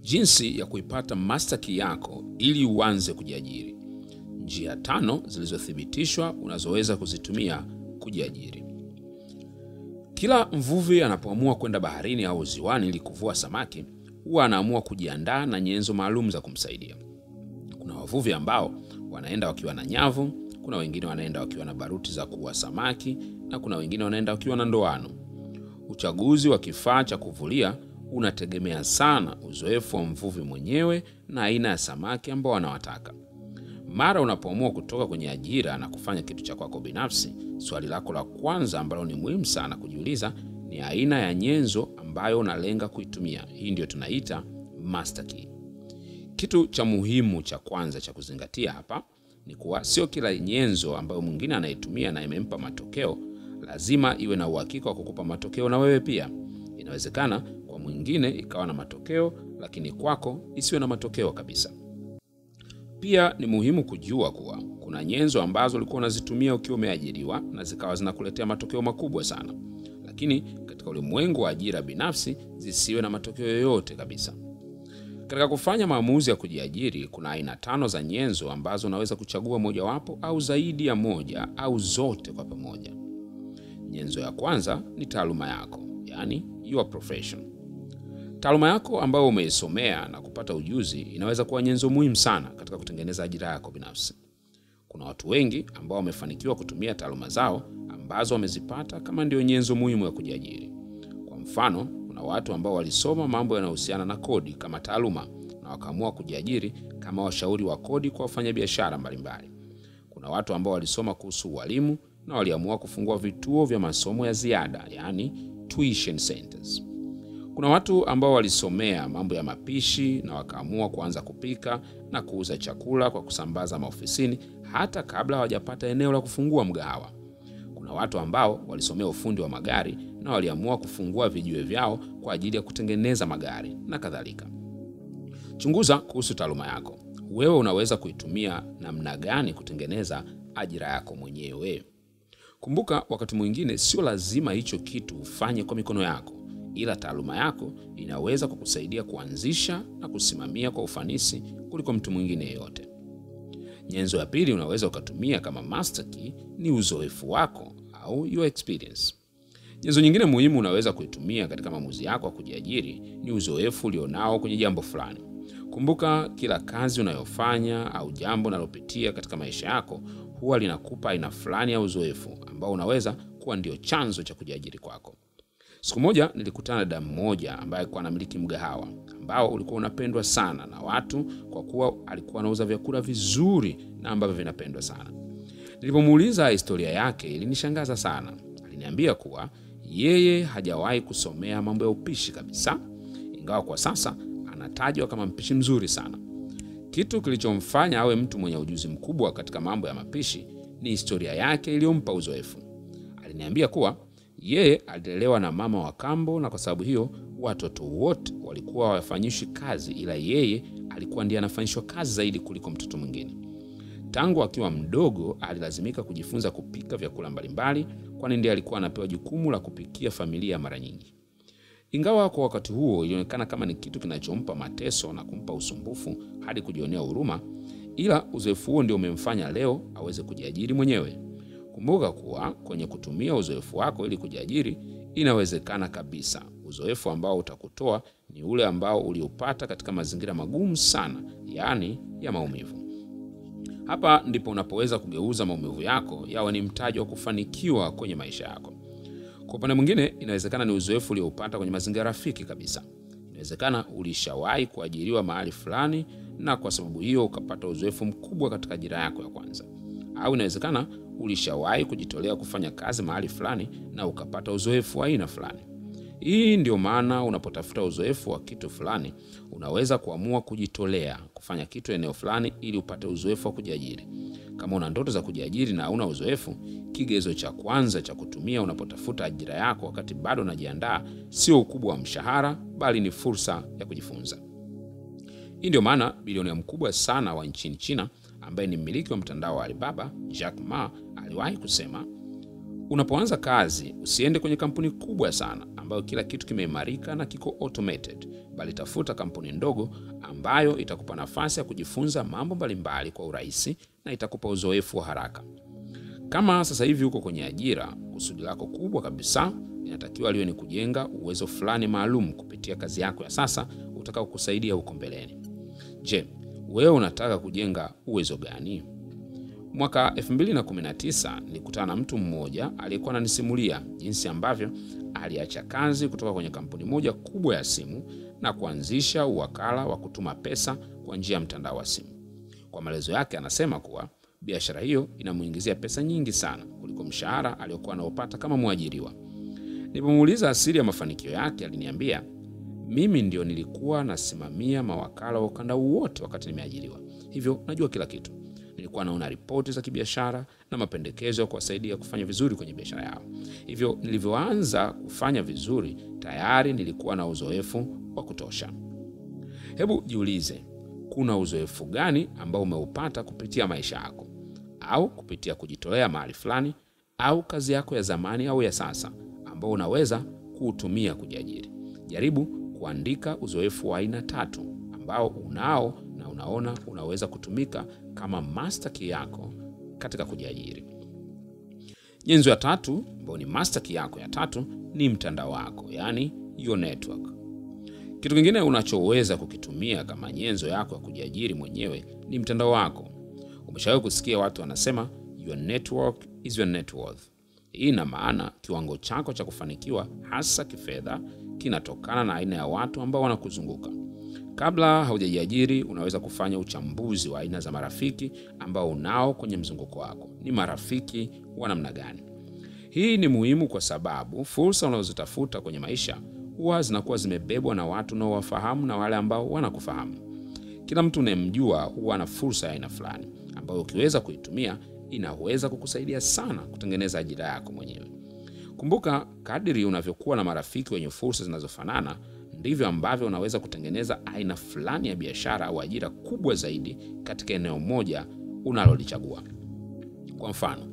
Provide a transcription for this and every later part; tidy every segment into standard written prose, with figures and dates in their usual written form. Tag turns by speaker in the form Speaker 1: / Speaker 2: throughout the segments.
Speaker 1: Jinsi ya kuipata master key yako ili uanze kujiajiri. Njia 5 zilizothibitishwa unazoweza kuzitumia kujiajiri. Kila mvuvi anapoamua kwenda baharini au ziwani ili kuvua samaki, huwa anaamua kujiandaa na nyenzo maalum za kumsaidia. Kuna wavuvi ambao wanaenda wakiwa na nyavu, kuna wengine wanaenda wakiwa na baruti za kuua samaki, na kuna wengine wanaenda wakiwa na ndoano. Uchaguzi wa kifaa cha kuvulia unategemea sana uzoefu wa mvuvi mwenyewe na aina ya samaki ambao anawataka. Mara unapoamua kutoka kwenye ajira na kufanya kitu cha kwako binafsi, swali lako la kwanza ambalo ni muhimu sana kujiuliza ni aina ya nyenzo ambayo unalenga kuitumia. Hii ndio tunaita master key. Kitu cha muhimu cha kwanza cha kuzingatia hapa ni kuwa sio kila nyenzo ambayo mwingine anaitumia na imempa matokeo lazima iwe na uhakika wa kukupa matokeo na wewe pia. Inawezekana kwa mwingine ikawa na matokeo lakini kwako isiwe na matokeo kabisa. Pia ni muhimu kujua kuwa kuna nyenzo ambazo ulikuwa unazitumia ukiwa umeajiriwa na zikawa zinakuletea matokeo makubwa sana, lakini katika ulimwengu wa ajira binafsi zisiwe na matokeo yoyote kabisa. Katika kufanya maamuzi ya kujiajiri, kuna aina 5 za nyenzo ambazo unaweza kuchagua mojawapo au zaidi ya moja au zote kwa pamoja. Nyenzo ya kwanza ni taaluma yako, yani your profession. Taaluma yako ambayo umeisomea na kupata ujuzi inaweza kuwa nyenzo muhimu sana katika kutengeneza ajira yako binafsi. Kuna watu wengi ambao wamefanikiwa kutumia taaluma zao ambazo wamezipata kama ndio nyenzo muhimu ya kujiajiri. Kwa mfano, kuna watu ambao walisoma mambo yanayohusiana na kodi kama taaluma na wakaamua kujiajiri kama washauri wa kodi kwa wafanyabiashara mbalimbali. Kuna watu ambao walisoma kuhusu ualimu na waliamua kufungua vituo vya masomo ya ziada, yani tuition centers. Kuna watu ambao walisomea mambo ya mapishi na wakaamua kuanza kupika na kuuza chakula kwa kusambaza maofisini hata kabla hawajapata eneo la kufungua mgahawa. Kuna watu ambao walisomea ufundi wa magari na waliamua kufungua vijiwe vyao kwa ajili ya kutengeneza magari na kadhalika. Chunguza kuhusu taaluma yako. Wewe unaweza kuitumia namna gani kutengeneza ajira yako mwenyewe? Kumbuka, wakati mwingine sio lazima hicho kitu ufanye kwa mikono yako, ila taaluma yako inaweza kukusaidia kuanzisha na kusimamia kwa ufanisi kuliko mtu mwingine yeyote. Nyenzo ya pili unaweza ukatumia kama master key ni uzoefu wako au your experience. Nyenzo nyingine muhimu unaweza kuitumia katika maamuzi yako ya kujiajiri ni uzoefu ulionao kwenye jambo fulani. Kumbuka, kila kazi unayofanya au jambo unalopitia katika maisha yako huwa linakupa aina fulani ya uzoefu ambao unaweza kuwa ndio chanzo cha kujiajiri kwako. Siku moja nilikutana na dada mmoja ambaye alikuwa anamiliki mgahawa ambao ulikuwa unapendwa sana na watu kwa kuwa alikuwa anauza vyakula vizuri na ambavyo vinapendwa sana. Nilipomuuliza historia yake ilinishangaza sana. Aliniambia kuwa yeye hajawahi kusomea mambo ya upishi kabisa, ingawa kwa sasa anatajwa kama mpishi mzuri sana. Kitu kilichomfanya awe mtu mwenye ujuzi mkubwa katika mambo ya mapishi ni historia yake iliyompa uzoefu. Aliniambia kuwa yeye alilelewa na mama wa kambo na kwa sababu hiyo watoto wote walikuwa hawafanyishwi kazi, ila yeye alikuwa ndiye anafanyishwa kazi zaidi kuliko mtoto mwingine. Tangu akiwa mdogo alilazimika kujifunza kupika vyakula mbalimbali kwani ndiye alikuwa anapewa jukumu la kupikia familia mara nyingi. Ingawa kwa wakati huo ilionekana kama ni kitu kinachompa mateso na kumpa usumbufu hadi kujionea huruma, ila uzoefu huo ndio umemfanya leo aweze kujiajiri mwenyewe. Kumbuka kuwa kwenye kutumia uzoefu wako ili kujiajiri inawezekana kabisa. Uzoefu ambao utakutoa ni ule ambao uliopata katika mazingira magumu sana, yani ya maumivu. Hapa ndipo unapoweza kugeuza maumivu yako yawe ni mtaji wa kufanikiwa kwenye maisha yako. Kwa upande mwingine, inawezekana ni uzoefu ulioupata kwenye mazingira rafiki kabisa. Inawezekana ulishawahi kuajiriwa mahali fulani na kwa sababu hiyo ukapata uzoefu mkubwa katika ajira yako ya kwanza. Au inawezekana ulishawahi kujitolea kufanya kazi mahali fulani na ukapata uzoefu wa aina fulani. Hii ndio maana unapotafuta uzoefu wa kitu fulani, unaweza kuamua kujitolea kufanya kitu eneo fulani ili upate uzoefu wa kujiajiri. Kama una ndoto za kujiajiri na una uzoefu, kigezo cha kwanza cha kutumia unapotafuta ajira yako wakati bado unajiandaa sio ukubwa wa mshahara, bali ni fursa ya kujifunza. Hii ndio maana bilionea mkubwa sana wa nchini China ambaye ni mmiliki wa mtandao wa Alibaba, Jack Ma, aliwahi kusema, unapoanza kazi usiende kwenye kampuni kubwa sana ambayo kila kitu kimeimarika na kiko automated, bali tafuta kampuni ndogo ambayo itakupa nafasi ya kujifunza mambo mbalimbali kwa urahisi na itakupa uzoefu wa haraka. Kama sasa hivi uko kwenye ajira, kusudi lako kubwa kabisa inatakiwa liwe ni kujenga uwezo fulani maalum kupitia kazi yako ya sasa utakao kusaidia huko mbeleni. Je, wewe unataka kujenga uwezo gani? Mwaka 2019 nilikutana na mtu mmoja aliyekuwa ananisimulia jinsi ambavyo aliacha kazi kutoka kwenye kampuni moja kubwa ya simu na kuanzisha uwakala wa kutuma pesa kwa njia ya mtandao wa simu. Kwa maelezo yake anasema kuwa biashara hiyo inamuingizia pesa nyingi sana kuliko mshahara aliyokuwa anaopata kama mwajiriwa. Nilipomuuliza asili ya mafanikio yake, aliniambia, mimi ndio nilikuwa nasimamia mawakala wa ukanda wote wakati nimeajiriwa. Hivyo najua kila kitu. Nilikuwa naona ripoti za kibiashara na mapendekezo ya kuwasaidia kufanya vizuri kwenye biashara yao. Hivyo nilivyoanza kufanya vizuri, tayari nilikuwa na uzoefu wa kutosha. Hebu jiulize, kuna uzoefu gani ambao umeupata kupitia maisha yako au kupitia kujitolea mahali fulani au kazi yako ya zamani au ya sasa ambao unaweza kuutumia kujiajiri? Jaribu kuandika uzoefu wa aina 3 ambao unao na unaona unaweza kutumika kama master key yako katika kujiajiri. Nyenzo ya 3 ambayo ni master key yako ya 3 ni mtandao wako, yani your network. Kitu kingine unachoweza kukitumia kama nyenzo yako ya kujiajiri mwenyewe ni mtandao wako. Umeshawahi kusikia watu wanasema your network is your net worth. Hii ina maana kiwango chako cha kufanikiwa hasa kifedha kinatokana na aina ya watu ambao wanakuzunguka. Kabla haujajiajiri, unaweza kufanya uchambuzi wa aina za marafiki ambao unao kwenye mzunguko wako. Ni marafiki wa namna gani? Hii ni muhimu kwa sababu fursa unazotafuta kwenye maisha huwa zinakuwa zimebebwa na watu unaowafahamu na wale ambao wanakufahamu. Kila mtu unayemjua huwa na fursa ya aina fulani ambayo ukiweza kuitumia inaweza kukusaidia sana kutengeneza ajira yako mwenyewe. Kumbuka, kadiri unavyokuwa na marafiki wenye fursa zinazofanana, ndivyo ambavyo unaweza kutengeneza aina fulani ya biashara au ajira kubwa zaidi katika eneo moja unalolichagua. Kwa mfano,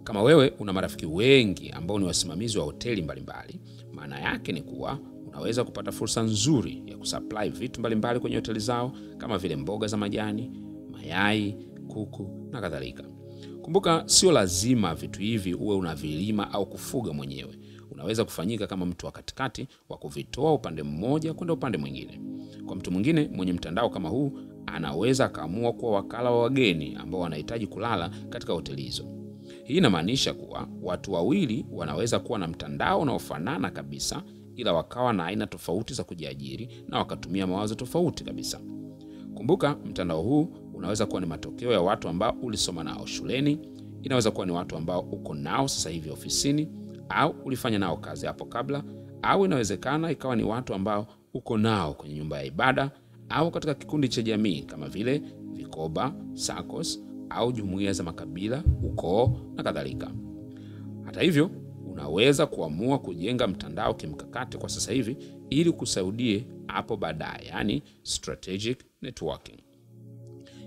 Speaker 1: kama wewe una marafiki wengi ambao ni wasimamizi wa hoteli mbalimbali, maana yake ni kuwa unaweza kupata fursa nzuri ya kusupply vitu mbalimbali kwenye hoteli zao kama vile mboga za majani, mayai, kuku na kadhalika. Kumbuka, sio lazima vitu hivi uwe unavilima au kufuga mwenyewe. Unaweza kufanyika kama mtu wa katikati wa kuvitoa upande mmoja kwenda upande mwingine. Kwa mtu mwingine mwenye mtandao kama huu, anaweza kaamua kuwa wakala wa wageni ambao wanahitaji kulala katika hoteli hizo. Hii inamaanisha kuwa watu wawili wanaweza kuwa na mtandao unaofanana kabisa, ila wakawa na aina tofauti za kujiajiri na wakatumia mawazo tofauti kabisa. Kumbuka, mtandao huu unaweza kuwa ni matokeo ya watu ambao ulisoma nao shuleni, inaweza kuwa ni watu ambao uko nao sasa hivi ofisini au ulifanya nao kazi hapo kabla, au inawezekana ikawa ni watu ambao uko nao kwenye nyumba ya ibada au katika kikundi cha jamii kama vile vikoba, SACCOS au jumuiya za makabila, ukoo na kadhalika. Hata hivyo, unaweza kuamua kujenga mtandao kimkakati kwa sasa hivi ili kusaidie hapo baadaye, yani strategic networking.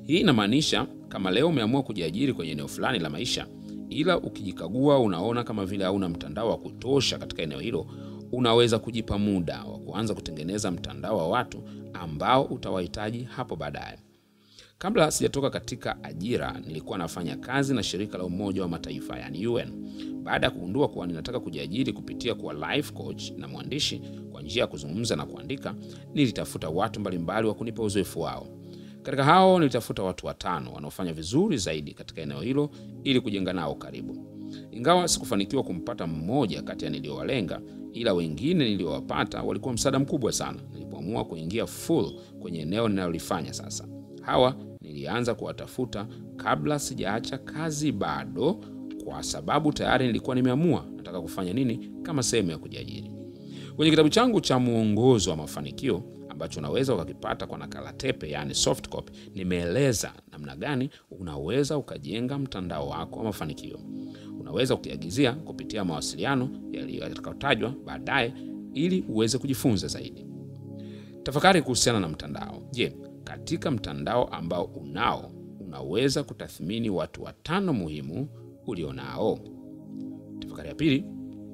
Speaker 1: Hii inamaanisha kama leo umeamua kujiajiri kwenye eneo fulani la maisha, ila ukijikagua unaona kama vile hauna mtandao wa kutosha katika eneo hilo, unaweza kujipa muda wa kuanza kutengeneza mtandao wa watu ambao utawahitaji hapo baadaye. Kabla sijatoka katika ajira, nilikuwa nafanya kazi na shirika la Umoja wa Mataifa, yani UN. Baada ya kugundua kuwa ninataka kujiajiri kupitia kuwa life coach na mwandishi kwa njia ya kuzungumza na kuandika, nilitafuta watu mbalimbali wa kunipa uzoefu wao. Katika hao nilitafuta watu 5 wanaofanya vizuri zaidi katika eneo hilo ili kujenga nao karibu. Ingawa sikufanikiwa kumpata mmoja kati ya niliowalenga, ila wengine niliowapata walikuwa msaada mkubwa sana nilipoamua kuingia full kwenye eneo ninalolifanya sasa. Hawa nilianza kuwatafuta kabla sijaacha kazi bado, kwa sababu tayari nilikuwa nimeamua nataka kufanya nini kama sehemu ya kujiajiri. Kwenye kitabu changu cha Mwongozo wa Mafanikio ambacho unaweza ukakipata kwa nakala tepe, yani soft copy, nimeeleza namna gani unaweza ukajenga mtandao wako wa mafanikio. Unaweza ukiagizia kupitia mawasiliano yatakayotajwa baadaye ili uweze kujifunza zaidi. Tafakari kuhusiana na mtandao. Je, katika mtandao ambao unao, unaweza kutathmini watu 5 muhimu ulionao? Tafakari ya pili,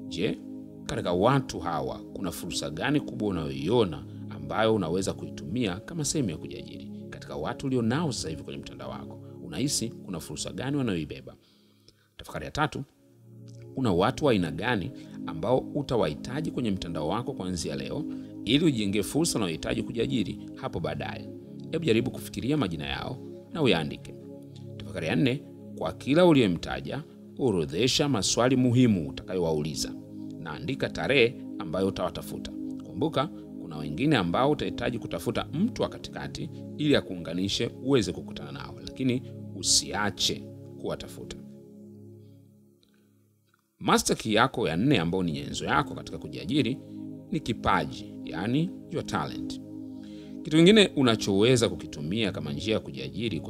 Speaker 1: je, Katika watu hawa kuna fursa gani kubwa unayoiona ambayo unaweza kuitumia kama sehemu ya kujiajiri? Katika watu ulionao sasa hivi kwenye mtandao wako, unahisi kuna fursa gani wanayoibeba? Tafakari ya 3, una watu wa aina gani ambao utawahitaji kwenye mtandao wako kuanzia leo ili ujenge fursa unayohitaji kujiajiri hapo baadaye? Hebu jaribu kufikiria majina yao na uyaandike. Tafakari ya 4, kwa kila uliyemtaja, orodhesha maswali muhimu utakayowauliza na andika tarehe ambayo utawatafuta. Kumbuka, kuna wengine ambao utahitaji kutafuta mtu wa katikati ili akuunganishe uweze kukutana nao, lakini usiache kuwatafuta. Master key yako ya 4 ambayo ni nyenzo yako katika kujiajiri ni kipaji, yani your talent. Kitu kingine unachoweza kukitumia kama njia ya kujiajiri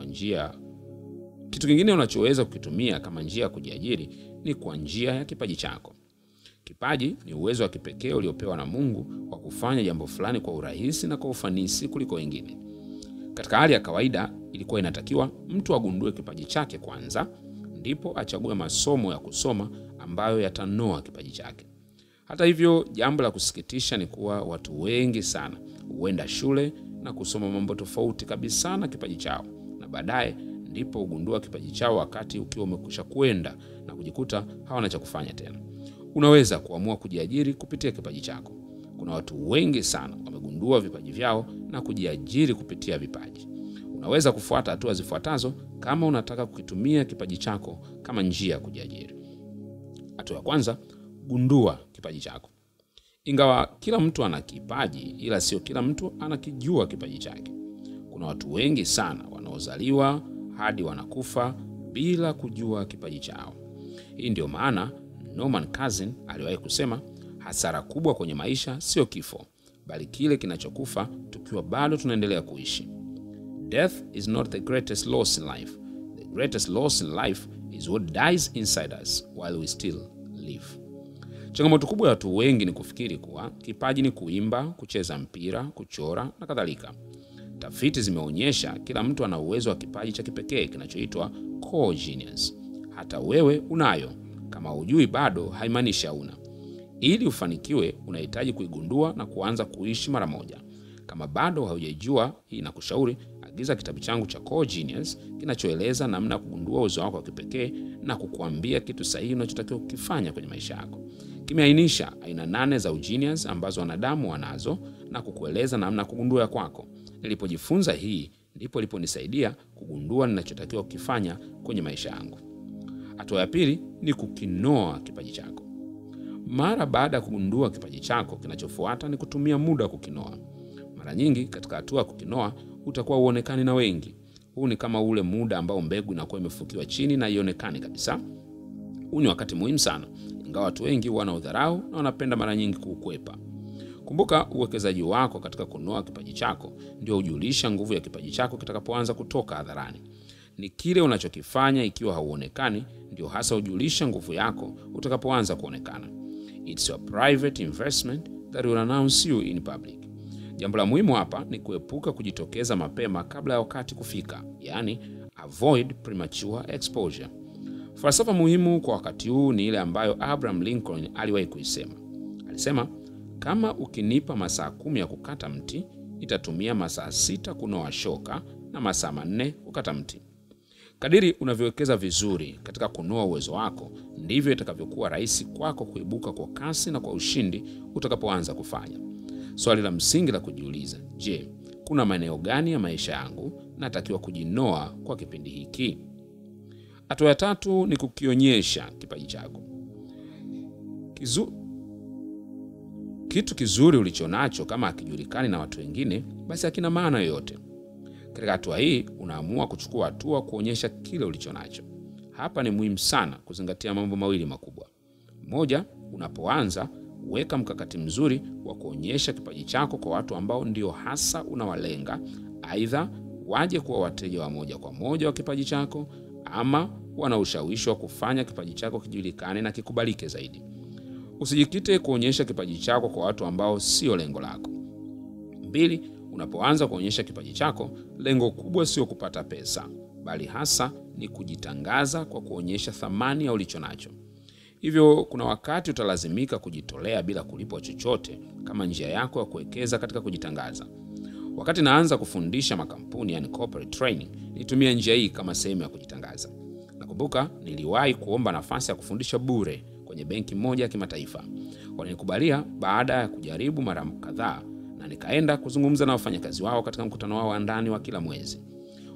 Speaker 1: ni kwa njia ya kipaji chako. Kipaji ni uwezo wa kipekee uliopewa na Mungu wa kufanya jambo fulani kwa urahisi na kwa ufanisi kuliko wengine. Katika hali ya kawaida, ilikuwa inatakiwa mtu agundue kipaji chake kwanza, ndipo achague masomo ya kusoma ambayo yatanoa kipaji chake. Hata hivyo, jambo la kusikitisha ni kuwa watu wengi sana huenda shule na kusoma mambo tofauti kabisa na kipaji chao, na baadaye ndipo ugundua kipaji chao wakati ukiwa umekwisha kwenda na kujikuta hawana cha kufanya tena. Unaweza kuamua kujiajiri kupitia kipaji chako. Kuna watu wengi sana wamegundua vipaji vyao na kujiajiri kupitia vipaji. Unaweza kufuata hatua zifuatazo kama unataka kukitumia kipaji chako kama njia ya kujiajiri. Hatua ya kwanza, gundua kipaji chako. Ingawa kila mtu ana kipaji, ila sio kila mtu anakijua kipaji chake. Kuna watu wengi sana wanaozaliwa hadi wanakufa bila kujua kipaji chao. Hii ndio maana Norman Cousin aliwahi kusema, hasara kubwa kwenye maisha sio kifo, bali kile kinachokufa tukiwa bado tunaendelea kuishi. Death is not the greatest loss in life. The greatest loss in life is what dies inside us while we still live. Changamoto kubwa ya watu wengi ni kufikiri kuwa kipaji ni kuimba, kucheza mpira, kuchora na kadhalika. Tafiti zimeonyesha kila mtu ana uwezo wa kipaji cha kipekee kinachoitwa core genius. Hata wewe unayo. Kama hujui bado haimaanishi hauna. Ili ufanikiwe, unahitaji kuigundua na kuanza kuishi mara moja. Kama bado haujajua, hii nakushauri agiza kitabu changu cha Core Genius kinachoeleza namna kugundua uwezo wako wa kipekee na kukuambia kitu sahihi unachotakiwa kukifanya kwenye maisha yako. Kimeainisha aina 8 za ugenius ambazo wanadamu wanazo na kukueleza namna kugundua ya kwako. Nilipojifunza hii, ndipo iliponisaidia kugundua ninachotakiwa kukifanya kwenye maisha yangu. Hatua ya pili ni kukinoa kipaji chako. Mara baada ya kugundua kipaji chako, kinachofuata ni kutumia muda kukinoa. Mara nyingi katika hatua ya kukinoa utakuwa uonekani na wengi. Huu ni kama ule muda ambao mbegu inakuwa imefukiwa chini na ionekane kabisa. Huu ni wakati muhimu sana, ingawa watu wengi wanaudharau na wanapenda mara nyingi kuukwepa. Kumbuka, uwekezaji wako katika kunoa kipaji chako ndio hujulisha nguvu ya kipaji chako kitakapoanza kutoka hadharani. Ni kile unachokifanya ikiwa hauonekani ndio hasa hujulisha nguvu yako utakapoanza kuonekana. It's your private investment that will announce you in public. Jambo la muhimu hapa ni kuepuka kujitokeza mapema kabla ya wakati kufika, yani avoid premature exposure. Falsafa muhimu kwa wakati huu ni ile ambayo Abraham Lincoln aliwahi kuisema. Alisema, kama ukinipa masaa 10 ya kukata mti, nitatumia masaa 6 kunoa shoka na masaa 4 kukata mti. Kadiri unavyowekeza vizuri katika kunoa uwezo wako, ndivyo itakavyokuwa rahisi kwako kuibuka kwa kasi na kwa ushindi utakapoanza kufanya. Swali la msingi la kujiuliza, je, kuna maeneo gani ya maisha yangu natakiwa kujinoa kwa kipindi hiki? Hatua ya 3 ni kukionyesha kipaji chako. Kitu kizuri ulichonacho kama hakijulikani na watu wengine, basi hakina maana yoyote. Katika hatua hii unaamua kuchukua hatua kuonyesha kile ulichonacho. Hapa ni muhimu sana kuzingatia mambo mawili makubwa. Moja, unapoanza weka mkakati mzuri wa kuonyesha kipaji chako kwa watu ambao ndio hasa unawalenga, aidha waje kuwa wateja wa moja kwa moja wa kipaji chako ama wana ushawishi wa kufanya kipaji chako kijulikane na kikubalike zaidi. Usijikite kuonyesha kipaji chako kwa watu ambao sio lengo lako. 2, unapoanza kuonyesha kipaji chako, lengo kubwa sio kupata pesa, bali hasa ni kujitangaza kwa kuonyesha thamani ya ulichonacho. Hivyo kuna wakati utalazimika kujitolea bila kulipwa chochote kama njia yako ya kuwekeza katika kujitangaza. Wakati naanza kufundisha makampuni, yani corporate training, nitumia njia hii kama sehemu ya kujitangaza. Nakumbuka niliwahi kuomba nafasi ya kufundisha bure kwenye benki moja ya kimataifa. Walinikubalia baada ya kujaribu mara kadhaa, na nikaenda kuzungumza na wafanyakazi wao katika mkutano wao wa ndani wa kila mwezi.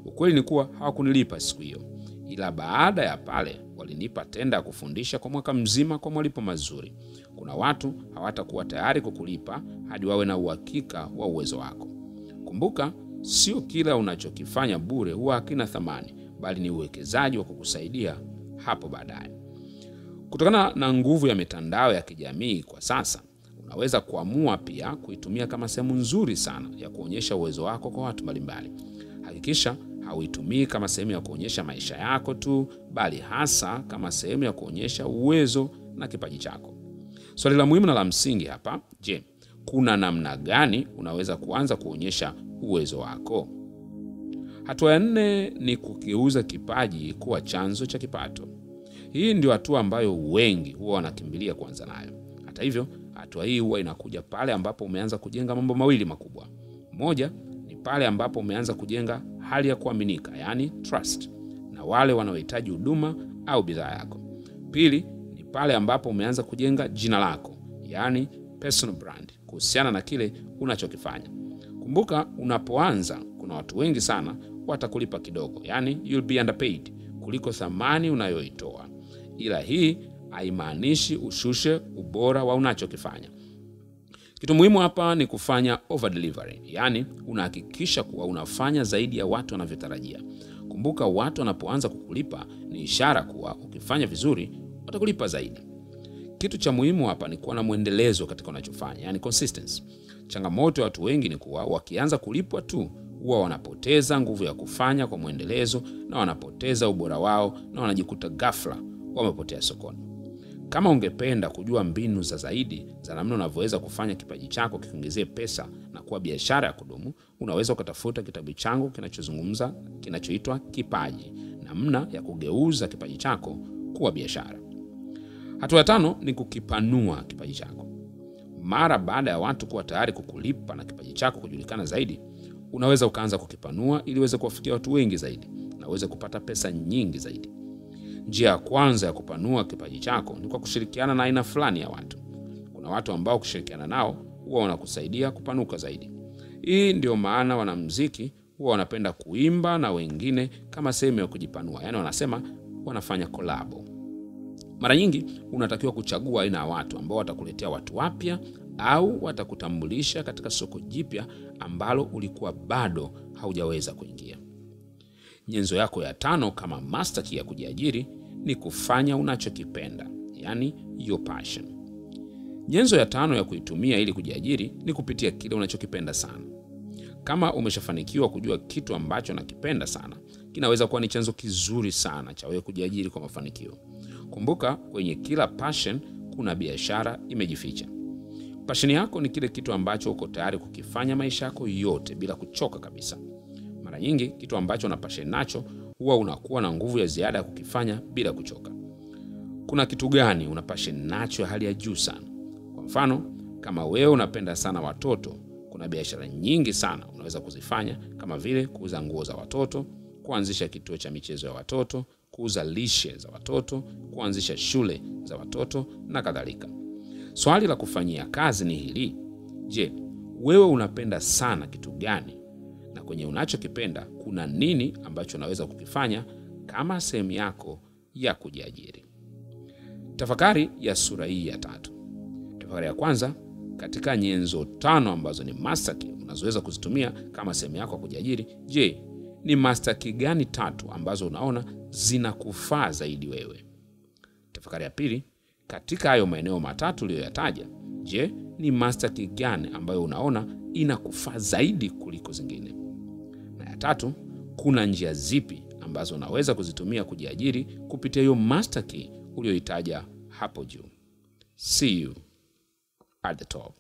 Speaker 1: Ukweli ni kuwa hawakunilipa siku hiyo, ila baada ya pale walinipa tenda ya kufundisha kwa mwaka mzima kwa malipo mazuri. Kuna watu hawatakuwa tayari kukulipa hadi wawe na uhakika wa uwezo wako. Kumbuka, sio kila unachokifanya bure huwa hakina thamani, bali ni uwekezaji wa kukusaidia hapo baadaye. Kutokana na nguvu ya mitandao ya kijamii kwa sasa, unaweza kuamua pia kuitumia kama sehemu nzuri sana ya kuonyesha uwezo wako kwa watu mbalimbali. Hakikisha hauitumii kama sehemu ya kuonyesha maisha yako tu, bali hasa kama sehemu ya kuonyesha uwezo na kipaji chako. Swali la muhimu na la msingi hapa, je, kuna namna gani unaweza kuanza kuonyesha uwezo wako? Hatua ya 4 ni kugeuza kipaji kuwa chanzo cha kipato. Hii ndio hatua ambayo wengi huwa wanakimbilia kuanza nayo. Hata hivyo, hatua hii huwa inakuja pale ambapo umeanza kujenga mambo mawili makubwa. Moja ni pale ambapo umeanza kujenga hali ya kuaminika, yani trust, na wale wanaohitaji huduma au bidhaa yako. Pili ni pale ambapo umeanza kujenga jina lako, yani personal brand, kuhusiana na kile unachokifanya. Kumbuka, unapoanza kuna watu wengi sana watakulipa kidogo, yani you'll be underpaid, kuliko thamani unayoitoa. Ila hii haimaanishi ushushe ubora wa unachokifanya. Kitu muhimu hapa ni kufanya over delivery, yani unahakikisha kuwa unafanya zaidi ya watu wanavyotarajia. Kumbuka, watu wanapoanza kukulipa ni ishara kuwa ukifanya vizuri watakulipa zaidi. Kitu cha muhimu hapa ni kuwa na muendelezo katika unachofanya, yani consistency. Changamoto ya watu wengi ni kuwa wakianza kulipwa tu huwa wanapoteza nguvu ya kufanya kwa muendelezo, na wanapoteza ubora wao, na wanajikuta ghafla wamepotea sokoni. Kama ungependa kujua mbinu za zaidi za namna unavyoweza kufanya kipaji chako kiongezee pesa na kuwa biashara ya kudumu, unaweza ukatafuta kitabu changu kinachoitwa Kipaji, namna ya kugeuza kipaji chako kuwa biashara. Hatua ya 5 ni kukipanua kipaji chako. Mara baada ya watu kuwa tayari kukulipa na kipaji chako kujulikana zaidi, unaweza ukaanza kukipanua ili uweze kuwafikia watu wengi zaidi na uweze kupata pesa nyingi zaidi. Njia ya kwanza ya kupanua kipaji chako ni kwa kushirikiana na aina fulani ya watu. Kuna watu ambao kushirikiana nao huwa wanakusaidia kupanuka zaidi. Hii ndio maana wanamuziki huwa wanapenda kuimba na wengine kama sehemu ya kujipanua, yani wanasema wanafanya kolabo. Mara nyingi unatakiwa kuchagua aina ya watu ambao watakuletea watu wapya au watakutambulisha katika soko jipya ambalo ulikuwa bado haujaweza kuingia. Nyenzo yako ya 5 kama master key ya kujiajiri ni kufanya unachokipenda, yani your passion. Nyenzo ya 5 ya kuitumia ili kujiajiri ni kupitia kile unachokipenda sana. Kama umeshafanikiwa kujua kitu ambacho unakipenda sana, kinaweza kuwa ni chanzo kizuri sana cha wewe kujiajiri kwa mafanikio. Kumbuka, kwenye kila passion kuna biashara imejificha. Passion yako ni kile kitu ambacho uko tayari kukifanya maisha yako yote bila kuchoka kabisa. Mara nyingi kitu ambacho una passion nacho huwa unakuwa na nguvu ya ziada ya kukifanya bila kuchoka. Kuna kitu gani una passion nacho ya hali ya juu sana? Kwa mfano, kama wewe unapenda sana watoto, kuna biashara nyingi sana unaweza kuzifanya, kama vile kuuza nguo za watoto, kuanzisha kituo cha michezo ya watoto, kuuza lishe za watoto, kuanzisha shule za watoto na kadhalika. Swali la kufanyia kazi ni hili: je, wewe unapenda sana kitu gani? Na kwenye unachokipenda kuna nini ambacho unaweza kukifanya kama sehemu yako ya kujiajiri? Tafakari ya sura hii ya 3. Tafakari ya kwanza, katika nyenzo 5 ambazo ni master key unazoweza kuzitumia kama sehemu yako ya kujiajiri, je, ni master key gani 3 ambazo unaona zinakufaa zaidi wewe? Tafakari ya pili, katika hayo maeneo 3 uliyoyataja, je, ni master key gani ambayo unaona inakufaa zaidi kuliko zingine? Na ya 3, kuna njia zipi ambazo unaweza kuzitumia kujiajiri kupitia hiyo master key uliyoitaja hapo juu? See you at the top.